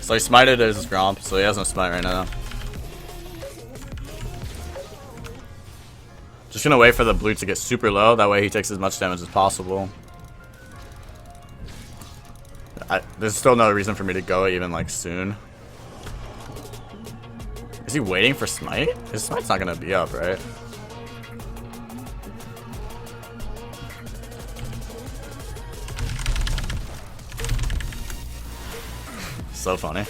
So he smited his Gromp, so he has no smite right now. Just gonna wait for the blue to get super low, that way he takes as much damage as possible. There's still no reason for me to go even like soon. Is he waiting for smite? His smite's not gonna be up, right? So funny.